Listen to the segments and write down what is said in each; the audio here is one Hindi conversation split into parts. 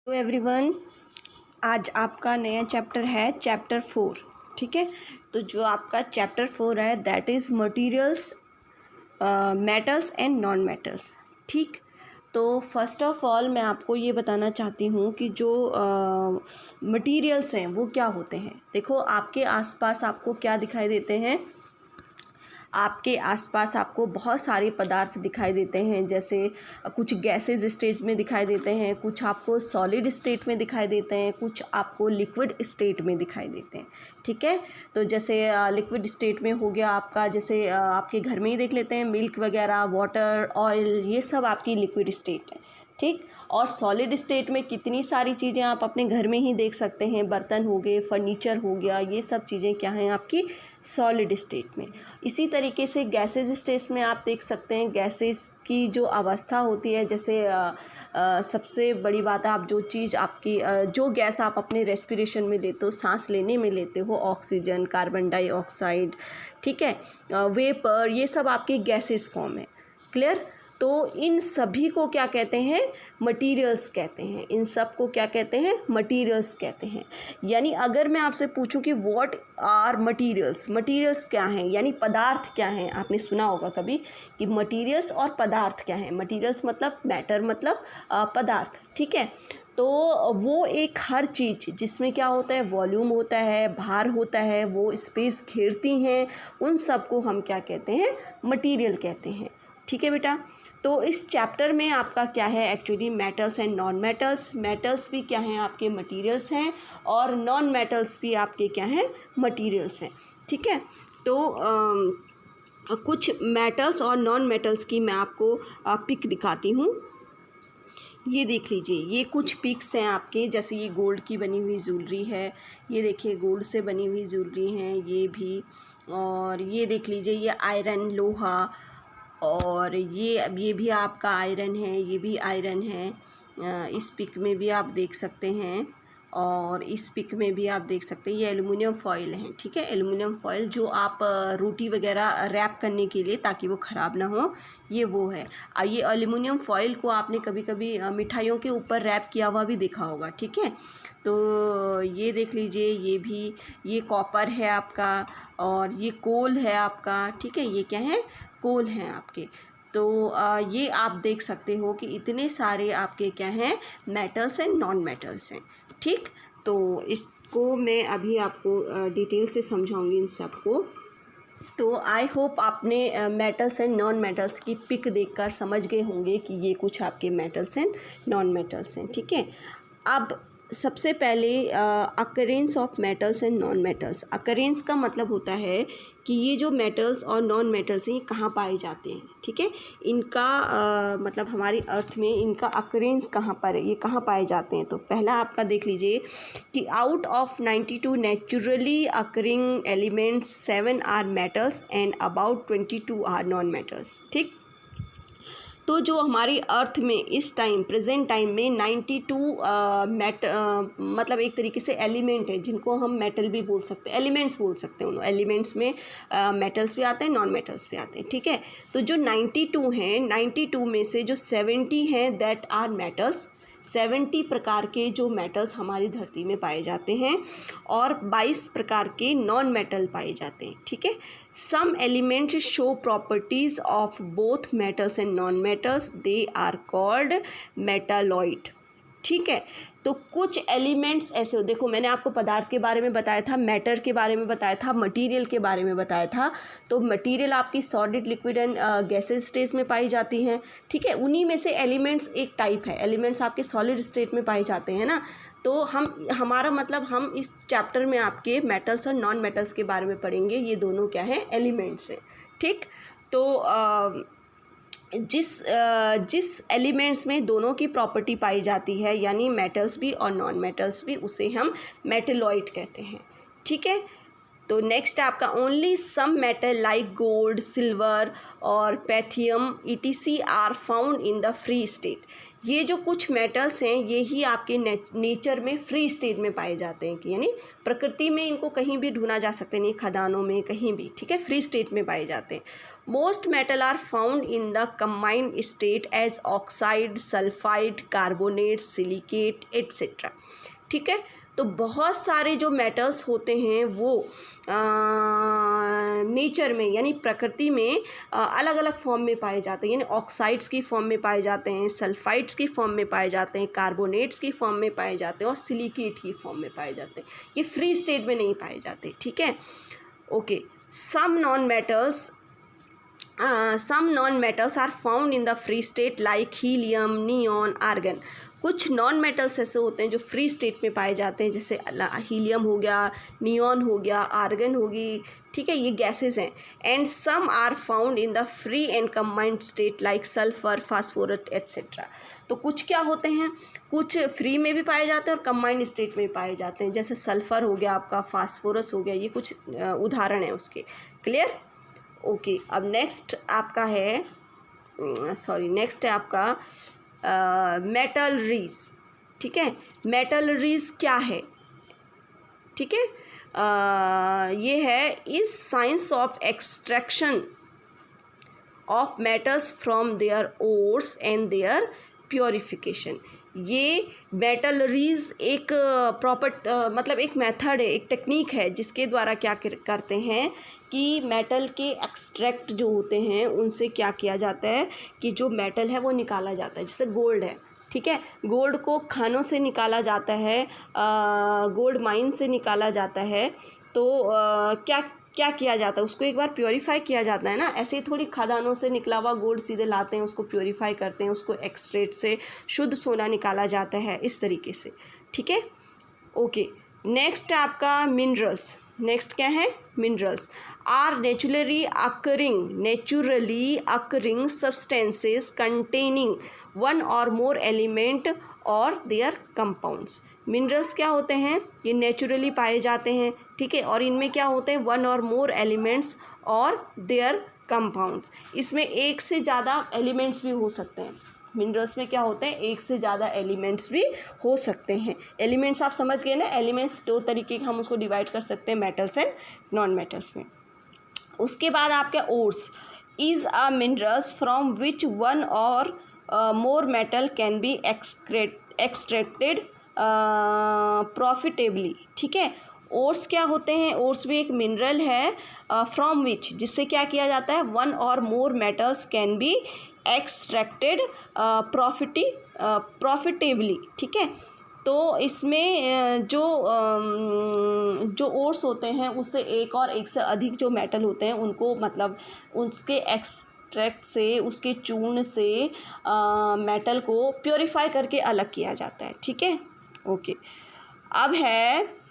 तो एवरीवन, आज आपका नया चैप्टर है चैप्टर 4। ठीक है, तो जो आपका चैप्टर 4 है that is materials, metals and non metals. ठीक, तो फर्स्ट ऑफ ऑल मैं आपको ये बताना चाहती हूँ कि जो मटेरियल्स हैं वो क्या होते हैं। देखो, आपके आसपास आपको क्या दिखाई देते हैं। आपके आसपास आपको बहुत सारे पदार्थ दिखाई देते हैं, जैसे कुछ गैसेज स्टेज में दिखाई देते हैं, कुछ आपको सॉलिड स्टेट में दिखाई देते हैं, कुछ आपको लिक्विड स्टेट में दिखाई देते हैं। ठीक है, तो जैसे लिक्विड स्टेट में हो गया आपका, जैसे आपके घर में ही देख लेते हैं, मिल्क वगैरह, वाटर, ऑयल, ये सब आपकी लिक्विड स्टेट है। ठीक, और सॉलिड स्टेट में कितनी सारी चीज़ें आप अपने घर में ही देख सकते हैं, बर्तन हो गए, फर्नीचर हो गया, ये सब चीज़ें क्या हैं आपकी सॉलिड स्टेट में। इसी तरीके से गैसेज स्टेज में आप देख सकते हैं, गैसेज की जो अवस्था होती है, जैसे सबसे बड़ी बात है, आप जो चीज़ आपकी जो गैस आप अपने रेस्पिरेशन में लेते हो, सांस लेने में लेते हो, ऑक्सीजन, कार्बन डाइऑक्साइड, ठीक है, वेपर, ये सब आपकी गैसेज फॉर्म है। क्लियर। तो इन सभी को क्या कहते हैं, मटेरियल्स कहते हैं। इन सब को क्या कहते हैं, मटेरियल्स कहते हैं। यानी अगर मैं आपसे पूछूं कि व्हाट आर मटेरियल्स, मटेरियल्स क्या हैं, यानी पदार्थ क्या हैं। आपने सुना होगा कभी कि मटेरियल्स और पदार्थ क्या हैं। मटेरियल्स मतलब मैटर, मतलब पदार्थ। ठीक है, तो वो एक हर चीज़ जिसमें क्या होता है, वॉल्यूम होता है, भार होता है, वो स्पेस घेरती हैं, उन सब को हम क्या कहते हैं, मटेरियल कहते हैं। ठीक है बेटा, तो इस चैप्टर में आपका क्या है actually, metals and non metals. Metals भी क्या हैं आपके, मटेरियल्स हैं, और नॉन मेटल्स भी आपके क्या हैं, मटेरियल्स हैं। ठीक है, तो कुछ मेटल्स और नॉन मेटल्स की मैं आपको पिक दिखाती हूँ। ये देख लीजिए, ये कुछ पिक्स हैं आपके, जैसे ये गोल्ड की बनी हुई ज्वेलरी है, ये देखिए गोल्ड से बनी हुई ज्वेलरी हैं ये भी, और ये देख लीजिए ये आयरन, लोहा, और ये भी आपका आयरन है, ये भी आयरन है। इस पिक में भी आप देख सकते हैं, और इस पिक में भी आप देख सकते हैं, ये एल्युमिनियम फॉयल है। ठीक है, एल्युमिनियम फॉयल जो आप रोटी वगैरह रैप करने के लिए, ताकि वो ख़राब ना हो, ये वो है। ये एल्युमिनियम फॉयल को आपने कभी कभी मिठाइयों के ऊपर रैप किया हुआ भी देखा होगा। ठीक है, तो ये देख लीजिए, ये भी, ये कॉपर है आपका, और ये कोल है आपका। ठीक है, ये क्या है, कोल हैं आपके। तो ये आप देख सकते हो कि इतने सारे आपके क्या हैं, मेटल्स एंड नॉन मेटल्स हैं। ठीक, तो इसको मैं अभी आपको डिटेल से समझाऊंगी इन सब को। तो आई होप आपने मेटल्स एंड नॉन मेटल्स की पिक देखकर समझ गए होंगे कि ये कुछ आपके मेटल्स एंड नॉन मेटल्स हैं। ठीक है, अब सबसे पहले occurrence of metals and non metals. Occurrence का मतलब होता है कि ये जो मेटल्स और नॉन मेटल्स हैं ये कहाँ पाए जाते हैं। ठीक है, इनका मतलब हमारी अर्थ में इनका अकरेंस कहाँ पर है, ये कहाँ पाए जाते हैं। तो पहला आपका देख लीजिए कि out of 92 naturally occurring elements 7 are metals and about 22 are non metals. ठीक, तो जो हमारी अर्थ में इस टाइम, प्रेजेंट टाइम में 92 मतलब एक तरीके से एलिमेंट है, जिनको हम मेटल भी बोल सकते हैं, एलिमेंट्स बोल सकते हैं। उन एलिमेंट्स में मेटल्स भी आते हैं, नॉन मेटल्स भी आते हैं। ठीक है, तो जो 92 हैं, 92 में से जो 70 हैं दैट आर मेटल्स, 70 प्रकार के जो मेटल्स हमारी धरती में पाए जाते हैं, और 22 प्रकार के नॉन मेटल पाए जाते हैं। ठीक है, some elements show properties of both metals and non metals, they are called metalloid. ठीक है, तो कुछ एलिमेंट्स ऐसे हो, देखो मैंने आपको पदार्थ के बारे में बताया था, मैटर के बारे में बताया था, मटेरियल के बारे में बताया था। तो मटेरियल आपकी solid, liquid and gases stage में पाई जाती हैं। ठीक है, उन्हीं में से एलिमेंट्स एक टाइप है, एलिमेंट्स आपके सॉलिड स्टेट में पाए जाते हैं ना। तो हमारा मतलब हम इस चैप्टर में आपके मेटल्स और नॉन मेटल्स के बारे में पढ़ेंगे। ये दोनों क्या है, एलिमेंट्स हैं। ठीक, तो जिस एलिमेंट्स में दोनों की प्रॉपर्टी पाई जाती है, यानी मेटल्स भी और नॉन मेटल्स भी, उसे हम मेटलॉइड कहते हैं। ठीक है, तो नेक्स्ट है आपका only some metal like gold, silver और पैथियम ETC are found in the free state. ये जो कुछ मेटल्स हैं ये ही आपके नेचर में फ्री स्टेट में पाए जाते हैं, कि यानी प्रकृति में इनको कहीं भी ढूंढा जा सकते नहीं, खदानों में कहीं भी, ठीक है, फ्री स्टेट में पाए जाते हैं। Most metal are found in the combined state as oxide, sulphide, carbonate, silicate etcetera, ठीक है। तो बहुत सारे जो मेटल्स होते हैं वो नेचर में यानी प्रकृति में अलग अलग फॉर्म में पाए जाते हैं, यानी ऑक्साइड्स की फॉर्म में पाए जाते हैं, सल्फाइड्स की फॉर्म में पाए जाते हैं, कार्बोनेट्स की फॉर्म में पाए जाते हैं और सिलिकेट की फॉर्म में पाए जाते हैं। ये फ्री स्टेट में नहीं पाए जाते, ठीक है। Okay, some non metals are found in the free state like helium, neon, argon. कुछ नॉन मेटल्स ऐसे होते हैं जो फ्री स्टेट में पाए जाते हैं, जैसे हीलियम हो गया, नियॉन हो गया, आर्गन होगी, ठीक है, ये गैसेस हैं। And some are found in the free and combined state like sulphur, phosphorus etcetera. तो कुछ क्या होते हैं, कुछ फ्री में भी पाए जाते हैं और कंबाइंड स्टेट में पाए जाते हैं, जैसे सल्फर हो गया आपका, फास्फोरस हो गया, ये कुछ उदाहरण है उसके। क्लियर? ओके, अब नेक्स्ट आपका है नेक्स्ट है आपका मेटलरीज, ठीक है। मेटलरीज क्या है, ठीक है, ये है is science of extraction of metals from their ores and their purification. ये मेटलरीज एक प्रॉपर मतलब एक मेथड है, एक टेक्निक है जिसके द्वारा क्या करते हैं कि मेटल के एक्सट्रैक्ट जो होते हैं उनसे क्या किया जाता है कि जो मेटल है वो निकाला जाता है। जैसे गोल्ड है, ठीक है, गोल्ड को खानों से निकाला जाता है, गोल्ड माइन से निकाला जाता है। तो क्या किया जाता है, उसको एक बार प्योरीफाई किया जाता है ना। ऐसे ही थोड़ी खदानों से निकला हुआ गोल्ड सीधे लाते हैं, उसको प्योरीफाई करते हैं, उसको एक्सट्रैक्ट से शुद्ध सोना निकाला जाता है इस तरीके से, ठीक है। ओके, नेक्स्ट आपका मिनरल्स। नेक्स्ट क्या है, minerals are naturally occurring substances containing one or more element or their compounds. Minerals क्या होते हैं, ये नेचुरली पाए जाते हैं, ठीक है, और इनमें क्या होते हैं, वन और मोर एलिमेंट्स और देयर कंपाउंड्स। इसमें एक से ज़्यादा एलिमेंट्स भी हो सकते हैं। मिनरल्स में क्या होते हैं, एक से ज़्यादा एलिमेंट्स भी हो सकते हैं। एलिमेंट्स आप समझ गए ना, एलिमेंट्स दो तरीके के हम उसको डिवाइड कर सकते हैं, मेटल्स एंड नॉन मेटल्स में। उसके बाद आपके ores is a minerals from which one or more metal can be extracted profitably, ठीक है। ओर्स क्या होते हैं, ओर्स भी एक मिनरल है फ्रॉम विच, जिससे क्या किया जाता है, one or more metals can be extracted profitably, ठीक है। तो इसमें जो ओर्स होते हैं उससे एक और एक से अधिक जो मेटल होते हैं उनको मतलब उसके एक्सट्रैक्ट से, उसके चूर्ण से मेटल को प्योरीफाई करके अलग किया जाता है, ठीक है। ओके, अब है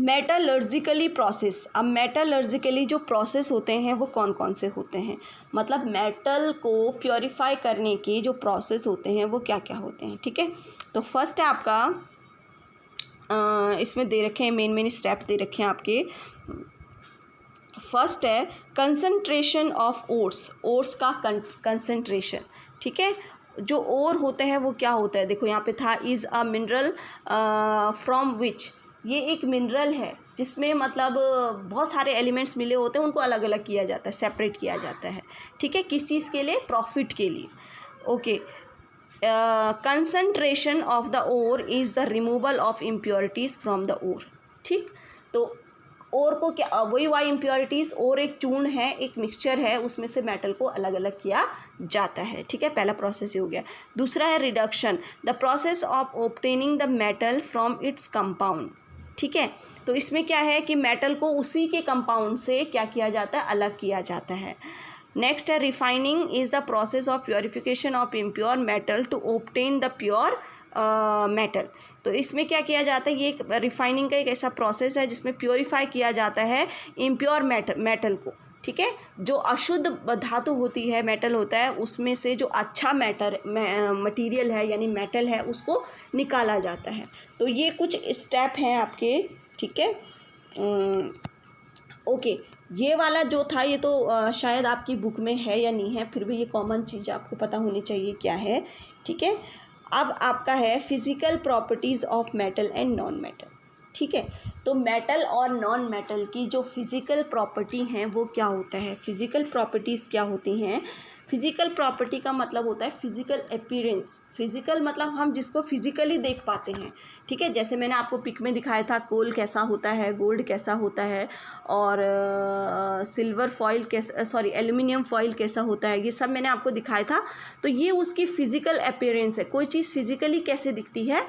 मेटलर्जिकली प्रोसेस। अब मेटलर्जिकली जो प्रोसेस होते हैं वो कौन कौन से होते हैं, मतलब मेटल को प्योरीफाई करने के जो प्रोसेस होते हैं वो क्या क्या होते हैं, ठीक है। तो फर्स्ट है आपका इसमें दे रखे हैं, मेन स्टेप दे रखे हैं आपके। फर्स्ट है कंसंट्रेशन ऑफ ओर्स, ओर्स का कंसंट्रेशन, ठीक है। जो ओर होते हैं वो क्या होता है, देखो यहाँ पे था is a mineral from which, ये एक मिनरल है जिसमें मतलब बहुत सारे एलिमेंट्स मिले होते हैं, उनको अलग अलग किया जाता है, सेपरेट किया जाता है, ठीक है, किस चीज़ के लिए, प्रॉफिट के लिए। Okay, concentration of the ore is the removal of impurities from the ore, ठीक। तो ओर को क्या, वही इम्प्योरिटीज़, और एक चूर्ण है, एक मिक्सचर है, उसमें से मेटल को अलग अलग किया जाता है, ठीक है। पहला प्रोसेस ये हो गया। दूसरा है reduction, the process of obtaining the metal from its compound, ठीक है। तो इसमें क्या है कि मेटल को उसी के कंपाउंड से क्या किया जाता है, अलग किया जाता है। नेक्स्ट है refining is the process of purification of impure metal to obtain the pure metal. तो इसमें क्या किया जाता है, ये रिफाइनिंग का एक ऐसा प्रोसेस है जिसमें प्योरीफाई किया जाता है इम्प्योर मेटल को, ठीक है। जो अशुद्ध धातु होती है, मेटल होता है, उसमें से जो अच्छा मटीरियल है यानी मेटल है उसको निकाला जाता है। तो ये कुछ स्टेप हैं आपके, ठीक है। ओके, ये वाला जो था ये तो शायद आपकी बुक में है या नहीं है, फिर भी ये कॉमन चीज़ आपको पता होनी चाहिए क्या है, ठीक है। अब आपका है physical properties of metal and non metal, ठीक है। तो मेटल और नॉन मेटल की जो फिज़िकल प्रॉपर्टी हैं वो क्या होता है, फिज़िकल प्रॉपर्टीज़ क्या होती हैं। फिज़िकल प्रॉपर्टी का मतलब होता है फिज़िकल अपीयरेंस। फिज़िकल मतलब हम जिसको फिज़िकली देख पाते हैं, ठीक है। जैसे मैंने आपको पिक में दिखाया था कोल कैसा होता है, गोल्ड कैसा होता है, और सिल्वर फॉइल कैसा, सॉरी एल्युमिनियम फॉइल कैसा होता है, ये सब मैंने आपको दिखाया था। तो ये उसकी फ़िज़िकल अपीयरेंस है, कोई चीज़ फिज़िकली कैसे दिखती है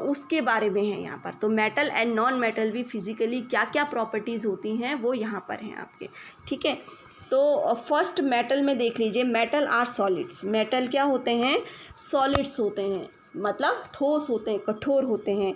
उसके बारे में है यहाँ पर। तो मेटल एंड नॉन मेटल भी फिज़िकली क्या क्या प्रॉपर्टीज़ होती हैं वो यहाँ पर हैं आपके, ठीक है। तो फर्स्ट मेटल में देख लीजिए, मेटल आर सॉलिड्स। मेटल क्या होते हैं, सॉलिड्स होते हैं, मतलब ठोस होते हैं, कठोर होते हैं,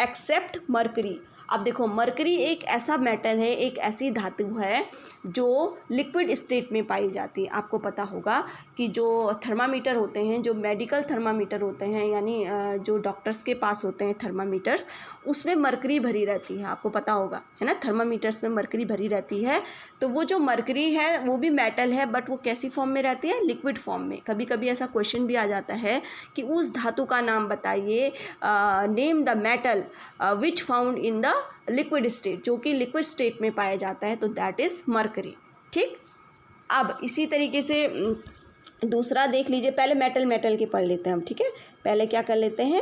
एक्सेप्ट मरकरी। अब देखो मरकरी एक ऐसा मेटल है, एक ऐसी धातु है जो लिक्विड स्टेट में पाई जाती है। आपको पता होगा कि जो थर्मामीटर होते हैं, जो मेडिकल थर्मामीटर होते हैं, यानी जो डॉक्टर्स के पास होते हैं थर्मामीटर्स, उसमें मरकरी भरी रहती है, आपको पता होगा, है ना। थर्मामीटर्स में मरकरी भरी रहती है। तो वो जो मरकरी है वो भी मेटल है, बट वो कैसी फॉर्म में रहती है, लिक्विड फॉर्म में। कभी कभी ऐसा क्वेश्चन भी आ जाता है कि उस धातु का नाम बताइए, name the metal which found in the liquid state, जो कि लिक्विड स्टेट में पाया जाता है, तो दैट इज़ मरकरी, ठीक। अब इसी तरीके से दूसरा देख लीजिए, पहले मेटल के पढ़ लेते हैं हम, ठीक है। पहले क्या कर लेते हैं,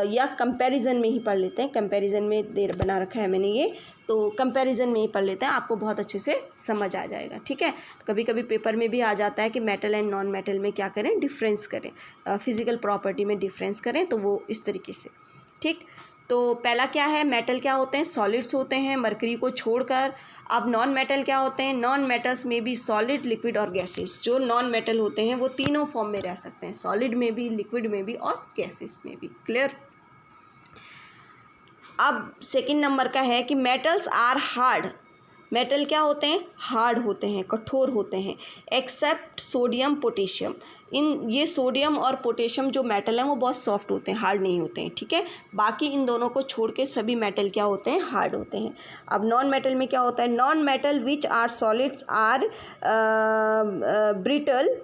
या कंपैरिजन में ही पढ़ लेते हैं, कंपैरिजन में देर बना रखा है मैंने ये, तो कंपैरिजन में ही पढ़ लेते हैं, आपको बहुत अच्छे से समझ आ जाएगा, ठीक है। कभी कभी पेपर में भी आ जाता है कि मेटल एंड नॉन मेटल में क्या करें, डिफरेंस करें, फिजिकल प्रॉपर्टी में डिफरेंस करें, तो वो इस तरीके से, ठीक। तो पहला क्या है, मेटल क्या होते हैं, सॉलिड्स होते हैं मरकरी को छोड़कर। अब नॉन मेटल क्या होते हैं, नॉन मेटल्स में भी सॉलिड, लिक्विड और गैसेस। जो नॉन मेटल होते हैं वो तीनों फॉर्म में रह सकते हैं, सॉलिड में भी, लिक्विड में भी और गैसेस में भी, क्लियर। अब सेकंड नंबर का है कि मेटल्स आर हार्ड। मेटल क्या होते हैं, हार्ड होते हैं, कठोर होते हैं, एक्सेप्ट सोडियम पोटेशियम। इन ये सोडियम और पोटेशियम जो मेटल हैं वो बहुत सॉफ्ट होते हैं, हार्ड नहीं होते हैं, ठीक है। बाकी इन दोनों को छोड़ के सभी मेटल क्या होते हैं, हार्ड होते हैं। अब नॉन मेटल में क्या होता है, non metal which are solids are brittle,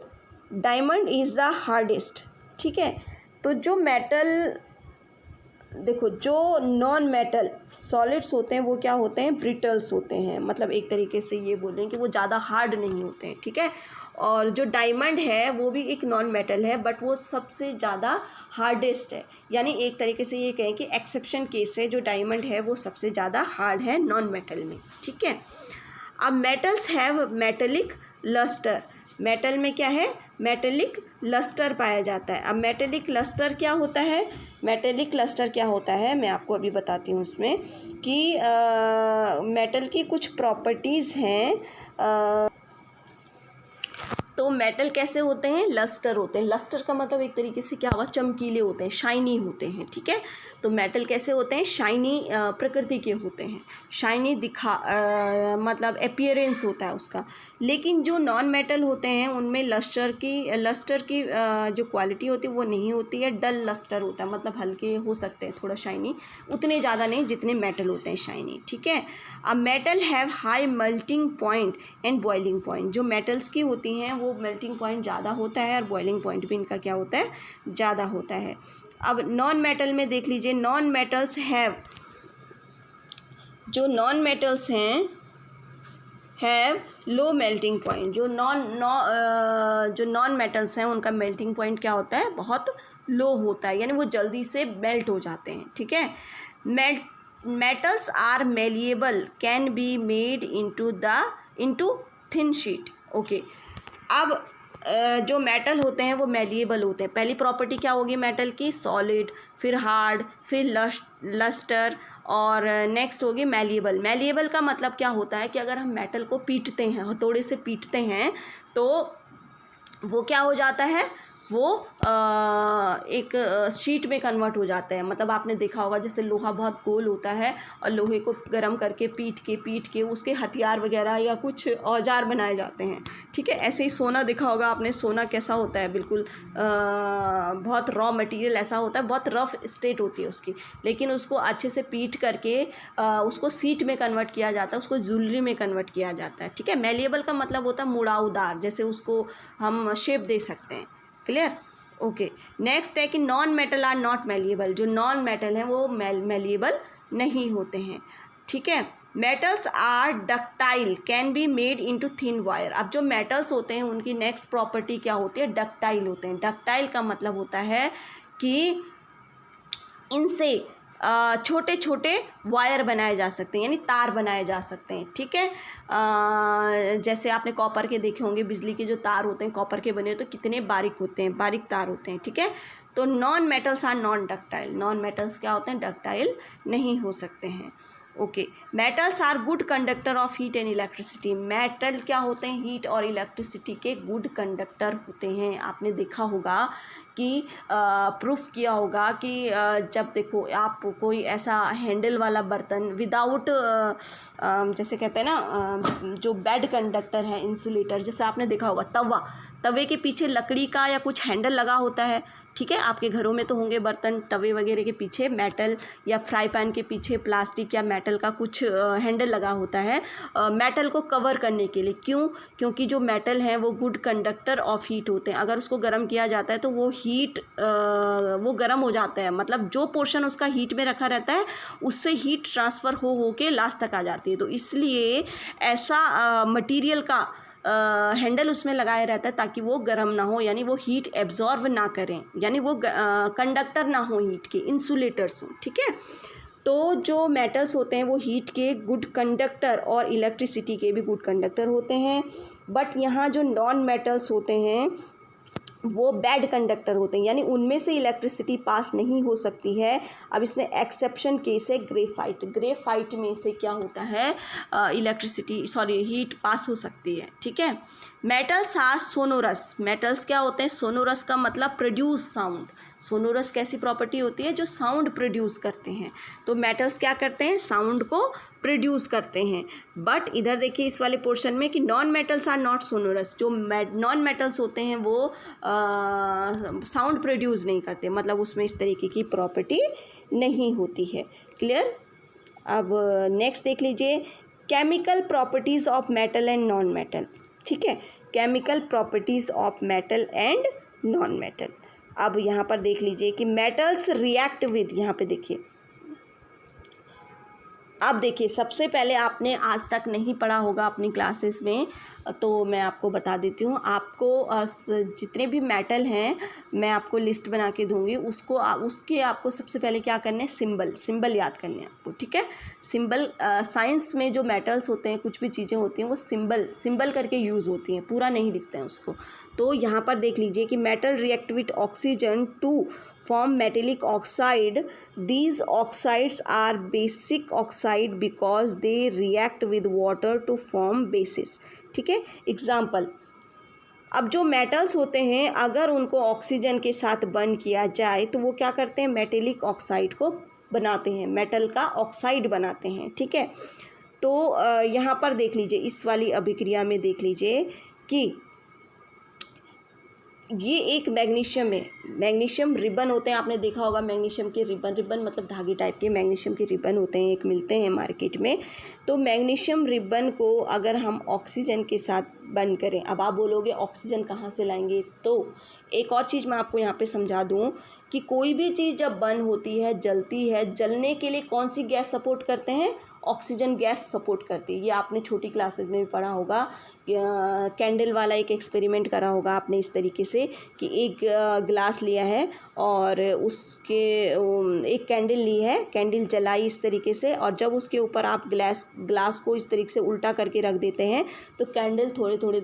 diamond is the hardest, ठीक है। तो जो मेटल, देखो जो नॉन मेटल सॉलिड्स होते हैं वो क्या होते हैं, ब्रिटल्स होते हैं, मतलब एक तरीके से ये बोलें कि वो ज़्यादा हार्ड नहीं होते हैं, ठीक है। और जो डायमंड है वो भी एक नॉन मेटल है, बट वो सबसे ज़्यादा हार्डेस्ट है, यानी एक तरीके से ये कहें कि एक्सेप्शन केस है, जो डायमंड है वो सबसे ज़्यादा हार्ड है नॉन मेटल में, ठीक है। अब metals have metallic lustre. Metal में क्या है, मेटेलिक लस्टर पाया जाता है। अब मेटेलिक लस्टर क्या होता है, मेटेलिक लस्टर क्या होता है मैं आपको अभी बताती हूँ उसमें कि मेटल की कुछ प्रॉपर्टीज़ हैं। तो मेटल कैसे होते हैं, लस्टर होते हैं। लस्टर का मतलब एक तरीके से क्या हुआ, चमकीले होते हैं, शाइनी होते हैं, ठीक है। तो मेटल कैसे होते हैं, शाइनी प्रकृति के होते हैं, शाइनी मतलब अपीयरेंस होता है उसका। लेकिन जो नॉन मेटल होते हैं उनमें लस्टर की जो क्वालिटी होती है वो नहीं होती है, डल लस्टर होता है, मतलब हल्के हो सकते हैं थोड़ा शाइनी, उतने ज़्यादा नहीं जितने मेटल होते हैं शाइनी, ठीक है। अब metal have high melting point and boiling point. जो मेटल्स की होती हैं वो मेल्टिंग पॉइंट ज़्यादा होता है और बॉइलिंग पॉइंट भी इनका क्या होता है, ज़्यादा होता है। अब नॉन मेटल में देख लीजिए, नॉन मेटल्स हैव, जो नॉन मेटल्स हैं हैव लो मेल्टिंग पॉइंट। जो नॉन मेटल्स हैं उनका मेल्टिंग पॉइंट क्या होता है, बहुत लो होता है, यानी वो जल्दी से मेल्ट हो जाते हैं, ठीक है। Metals are malleable, can be made into thin sheet, okay. अब जो मेटल होते हैं वो मेलिएबल होते हैं। पहली प्रॉपर्टी क्या होगी मेटल की, सॉलिड, फिर हार्ड, फिर लस्टर, और नेक्स्ट होगी मेलिएबल। मेलिएबल का मतलब क्या होता है कि अगर हम मेटल को पीटते हैं, हथौड़े से पीटते हैं, तो वो क्या हो जाता है, वो एक शीट में कन्वर्ट हो जाता है। मतलब आपने देखा होगा जैसे लोहा बहुत गोल होता है और लोहे को गर्म करके पीट के उसके हथियार वगैरह या कुछ औजार बनाए जाते हैं, ठीक है। ऐसे ही सोना देखा होगा आपने, सोना कैसा होता है, बिल्कुल बहुत रॉ मटेरियल ऐसा होता है, बहुत रफ स्टेट होती है उसकी, लेकिन उसको अच्छे से पीट करके उसको सीट में कन्वर्ट किया जाता है, उसको ज्वेलरी में कन्वर्ट किया जाता है, ठीक है। मैलिएबल का मतलब होता है मुड़ाऊदार, जैसे उसको हम शेप दे सकते हैं। क्लियर? ओके। नेक्स्ट है कि non metal are not malleable. जो नॉन मेटल हैं वो मैलिएबल नहीं होते हैं, ठीक है। Metals are ductile, can be made into thin wire. अब जो मेटल्स होते हैं उनकी नेक्स्ट प्रॉपर्टी क्या होती है, डक्टाइल होते हैं। डक्टाइल का मतलब होता है कि इनसे छोटे छोटे वायर बनाए जा सकते हैं, यानी तार बनाए जा सकते हैं, ठीक है। जैसे आपने कॉपर के देखे होंगे, बिजली के जो तार होते हैं कॉपर के बने तो कितने बारीक होते हैं, बारीक तार होते हैं, ठीक है। तो non metals are non ductile. Non metals क्या होते हैं, डक्टाइल नहीं हो सकते हैं। Okay. Metals are good conductor of heat and electricity. Metal क्या होते हैं, हीट और इलेक्ट्रिसिटी के गुड कंडक्टर होते हैं। आपने देखा होगा कि प्रूफ किया होगा कि जब देखो आप कोई ऐसा हैंडल वाला बर्तन विदाउट जैसे कहते हैं ना जो बैड कंडक्टर है, इंसुलेटर, जैसे आपने देखा होगा तवे के पीछे लकड़ी का या कुछ हैंडल लगा होता है, ठीक है। आपके घरों में तो होंगे बर्तन, तवे वगैरह के पीछे मेटल या फ्राई पैन के पीछे प्लास्टिक या मेटल का कुछ हैंडल लगा होता है मेटल को कवर करने के लिए। क्यों? क्योंकि जो मेटल हैं वो गुड कंडक्टर ऑफ हीट होते हैं। अगर उसको गर्म किया जाता है तो वो हीट वो गर्म हो जाता है, मतलब जो पोर्शन उसका हीट में रखा रहता है उससे हीट ट्रांसफ़र हो के लास्ट तक आ जाती है। तो इसलिए ऐसा मटीरियल का हैंडल उसमें लगाया रहता है ताकि वो गर्म ना हो, यानी वो हीट एब्जॉर्व ना करें, यानी वो कंडक्टर ना हो हीट के, इंसुलेटर्स हों, ठीक है। तो जो मेटल्स होते हैं वो हीट के गुड कंडक्टर और इलेक्ट्रिसिटी के भी गुड कंडक्टर होते हैं। बट यहाँ जो नॉन मेटल्स होते हैं वो बैड कंडक्टर होते हैं, यानी उनमें से इलेक्ट्रिसिटी पास नहीं हो सकती है। अब इसमें एक्सेप्शन केस है ग्रेफाइट। ग्रेफाइट में से क्या होता है, हीट पास हो सकती है, ठीक है। Metals are sonorous. मेटल्स क्या होते हैं, सोनोरस का मतलब प्रोड्यूस साउंड। सोनोरस कैसी प्रॉपर्टी होती है, जो साउंड प्रोड्यूस करते हैं। तो मेटल्स क्या करते हैं, साउंड को प्रोड्यूस करते हैं। बट इधर देखिए इस वाले पोर्शन में कि non metals are not sonorous. जो नॉन मेटल्स होते हैं वो साउंड प्रोड्यूस नहीं करते, मतलब उसमें इस तरीके की प्रॉपर्टी नहीं होती है। क्लियर? अब नेक्स्ट देख लीजिए chemical properties of metal and non metal, ठीक है। Chemical properties of metal and non metal. अब यहाँ पर देख लीजिए कि मेटल्स रिएक्ट विद, यहाँ पे देखिए, अब देखिए सबसे पहले आपने आज तक नहीं पढ़ा होगा अपनी क्लासेस में, तो मैं आपको बता देती हूँ। आपको जितने भी मेटल हैं मैं आपको लिस्ट बना के दूँगी, उसके आपको सबसे पहले क्या करना है, सिंबल याद करने हैं आपको, ठीक है। सिंबल साइंस में जो मेटल्स होते हैं, कुछ भी चीज़ें होती हैं वो सिंबल करके यूज़ होती हैं, पूरा नहीं लिखते हैं उसको। तो यहाँ पर देख लीजिए कि metal react with oxygen to form metallic oxide. These oxides are basic oxide because they react with water to form bases, ठीक है। एग्जाम्पल, अब जो मेटल्स होते हैं अगर उनको ऑक्सीजन के साथ बर्न किया जाए तो वो क्या करते हैं, मेटेलिक ऑक्साइड को बनाते हैं, मेटल का ऑक्साइड बनाते हैं, ठीक है। तो यहाँ पर देख लीजिए इस वाली अभिक्रिया में देख लीजिए कि ये एक मैग्नीशियम है, मैग्नीशियम रिबन होते हैं, आपने देखा होगा मैग्नीशियम के रिबन मतलब धागे टाइप के मैग्नीशियम के रिबन होते हैं, एक मिलते हैं मार्केट में। तो मैग्नीशियम रिबन को अगर हम ऑक्सीजन के साथ बंद करें, अब आप बोलोगे ऑक्सीजन कहाँ से लाएंगे, तो एक और चीज़ मैं आपको यहाँ पे समझा दूँ कि कोई भी चीज़ जब बर्न होती है, जलती है, जलने के लिए कौन सी गैस सपोर्ट करते हैं, ऑक्सीजन गैस सपोर्ट करती है। ये आपने छोटी क्लासेस में भी पढ़ा होगा, कैंडल वाला एक एक्सपेरिमेंट करा होगा आपने इस तरीके से कि एक ग्लास लिया है और उसके एक कैंडल ली है, कैंडल जलाई इस तरीके से, और जब उसके ऊपर आप ग्लास को इस तरीके से उल्टा करके रख देते हैं तो कैंडल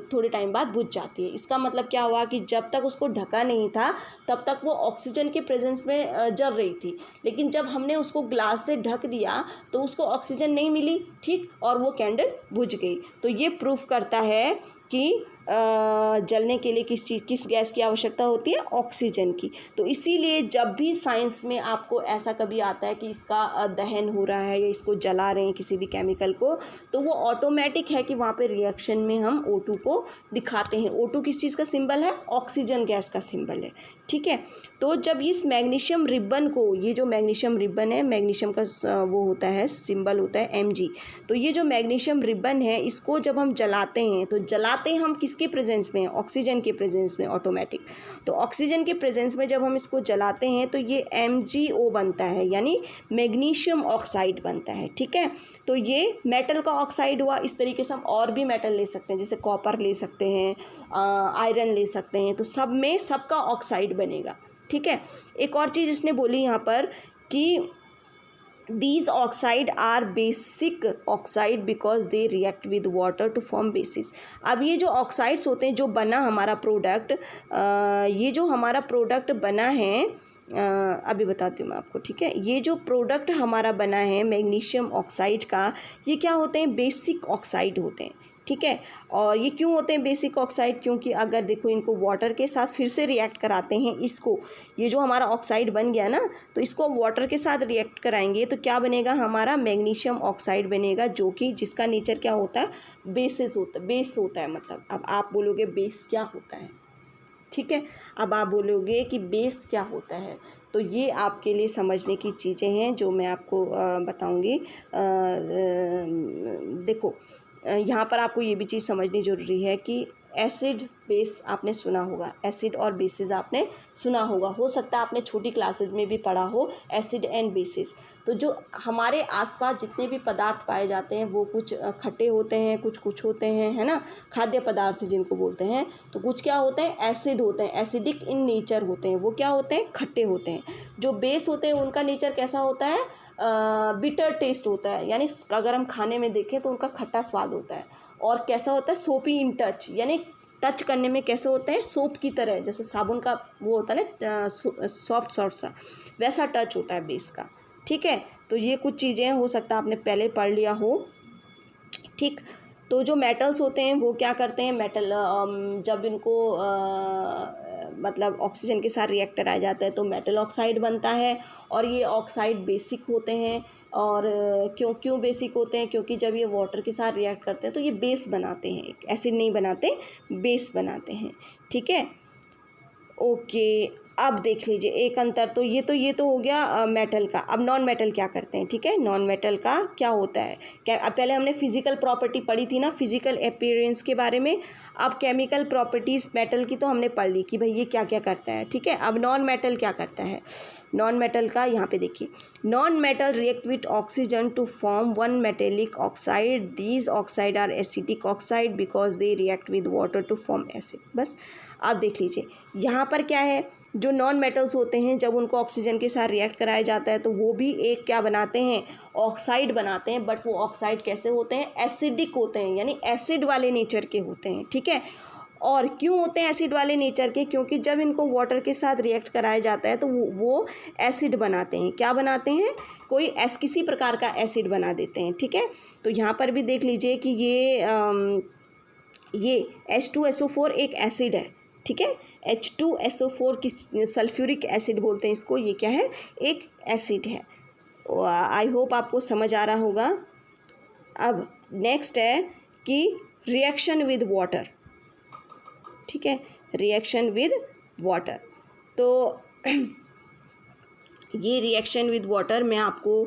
थोड़े टाइम बाद बुझ जाती है। इसका मतलब क्या हुआ कि जब तक उसको ढका नहीं था तब तक वो ऑक्सीजन के प्रेजेंस में जल रही थी, लेकिन जब हमने उसको ग्लास से ढक दिया तो उसको ऑक्सीजन नहीं मिली, ठीक, और वो कैंडल बुझ गई। तो ये प्रूफ करता है कि जलने के लिए किस गैस की आवश्यकता होती है? ऑक्सीजन की। तो इसीलिए जब भी साइंस में आपको ऐसा कभी आता है कि इसका दहन हो रहा है या इसको जला रहे हैं किसी भी केमिकल को, तो वो ऑटोमेटिक है कि वहाँ पे रिएक्शन में हम O2 को दिखाते हैं। O2 किस चीज़ का सिंबल है? ऑक्सीजन गैस का सिंबल है, ठीक है। तो जब इस मैग्नीशियम रिबन को, ये जो मैग्नीशियम रिबन है, मैग्नीशियम का वो होता है सिंबल होता है Mg। तो ये जो मैग्नीशियम रिबन है, इसको जब हम जलाते हैं तो जलाते हम किसके प्रेजेंस में? ऑक्सीजन के प्रेजेंस में ऑटोमेटिक। तो ऑक्सीजन के प्रेजेंस में जब हम इसको जलाते हैं तो ये MgO बनता है, यानी मैग्नीशियम ऑक्साइड बनता है, ठीक है। तो ये मेटल का ऑक्साइड हुआ। इस तरीके से हम और भी मेटल ले सकते हैं, जैसे कॉपर ले सकते हैं, आयरन ले सकते हैं। तो सब में सबका ऑक्साइड बनेगा, ठीक है। एक और चीज़ इसने बोली यहाँ पर कि these oxide are basic oxide because they react with water to form bases। अब ये जो ऑक्साइड्स होते हैं, जो बना हमारा प्रोडक्ट, ये जो हमारा प्रोडक्ट बना है, अभी बताती हूँ मैं आपको, ठीक है। ये जो प्रोडक्ट हमारा बना है मैग्नीशियम ऑक्साइड का, ये क्या होते हैं? बेसिक ऑक्साइड होते हैं, ठीक है। और ये क्यों होते हैं बेसिक ऑक्साइड? क्योंकि अगर देखो इनको वाटर के साथ फिर से रिएक्ट कराते हैं, इसको, ये जो हमारा ऑक्साइड बन गया ना, तो इसको वाटर के साथ रिएक्ट कराएंगे तो क्या बनेगा? हमारा मैग्नीशियम ऑक्साइड बनेगा, जो कि जिसका नेचर क्या होता है? बेस होता है। मतलब अब आप बोलोगे बेस क्या होता है, ठीक है। अब आप बोलोगे कि बेस क्या होता है, तो ये आपके लिए समझने की चीज़ें हैं जो मैं आपको बताऊँगी। देखो यहाँ पर आपको ये भी चीज़ समझनी ज़रूरी है कि एसिड बेस आपने सुना होगा, एसिड और बेसिस आपने सुना होगा। हो सकता है आपने छोटी क्लासेस में भी पढ़ा हो एसिड एंड बेसिस। तो जो हमारे आसपास जितने भी पदार्थ पाए जाते हैं वो कुछ खट्टे होते हैं, कुछ होते हैं, है ना, खाद्य पदार्थ जिनको बोलते हैं। तो कुछ क्या होते हैं? एसिड होते हैं, एसिडिक इन नेचर होते हैं, वो क्या होते हैं? खट्टे होते हैं। जो बेस होते हैं उनका नेचर कैसा होता है? बिटर टेस्ट होता है, यानी अगर हम खाने में देखें तो उनका खट्टा स्वाद होता है। और कैसा होता है? सोपी इन टच, यानी टच करने में कैसे होते हैं? सोप की तरह, जैसे साबुन का वो होता है ना, सॉफ्ट सा, वैसा टच होता है बेस का, ठीक है। तो ये कुछ चीज़ें हो सकता है आपने पहले पढ़ लिया हो, ठीक। तो जो मेटल्स होते हैं वो क्या करते हैं? मेटल जब इनको मतलब ऑक्सीजन के साथ रिएक्टर आ जाता है तो मेटल ऑक्साइड बनता है। और ये ऑक्साइड बेसिक होते हैं। और क्यों बेसिक होते हैं? क्योंकि जब ये वाटर के साथ रिएक्ट करते हैं तो ये बेस बनाते हैं, एसिड नहीं बनाते, बेस बनाते हैं, ठीक है। ओके, अब देख लीजिए एक अंतर। तो ये तो हो गया मेटल का। अब नॉन मेटल क्या करते हैं, ठीक है। नॉन मेटल का क्या होता है? क्या अब पहले हमने फिजिकल प्रॉपर्टी पढ़ी थी ना, फिजिकल अपीयरेंस के बारे में। अब केमिकल प्रॉपर्टीज़ मेटल की तो हमने पढ़ ली कि भाई ये क्या क्या करता है, ठीक है। अब नॉन मेटल क्या करता है? नॉन मेटल का यहाँ पे देखिए, non metal react with oxygen to form one metallic oxide. These oxide are acidic oxide because they react with water to form acid. बस आप देख लीजिए यहाँ पर क्या है, जो नॉन मेटल्स होते हैं जब उनको ऑक्सीजन के साथ रिएक्ट कराया जाता है तो वो भी एक क्या बनाते हैं? ऑक्साइड बनाते हैं। बट वो ऑक्साइड कैसे होते हैं? एसिडिक होते हैं, यानी एसिड वाले नेचर के होते हैं, ठीक है। और क्यों होते हैं एसिड वाले नेचर के? क्योंकि जब इनको वाटर के साथ रिएक्ट कराया जाता है तो वो एसिड बनाते हैं। क्या बनाते हैं? किसी प्रकार का एसिड बना देते हैं, ठीक है। तो यहाँ पर भी देख लीजिए कि ये H2SO4 एक एसिड है, ठीक है। H2SO4 की सल्फ्यूरिक एसिड बोलते हैं इसको। ये क्या है? एक एसिड है। आई होप आपको समझ आ रहा होगा। अब नेक्स्ट है कि रिएक्शन विद वाटर, ठीक है, रिएक्शन विद वाटर। तो ये रिएक्शन विद वाटर मैं आपको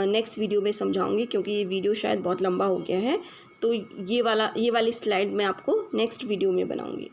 नेक्स्ट वीडियो में समझाऊंगी, क्योंकि ये वीडियो शायद बहुत लंबा हो गया है। तो ये वाली स्लाइड मैं आपको नेक्स्ट वीडियो में बनाऊंगी।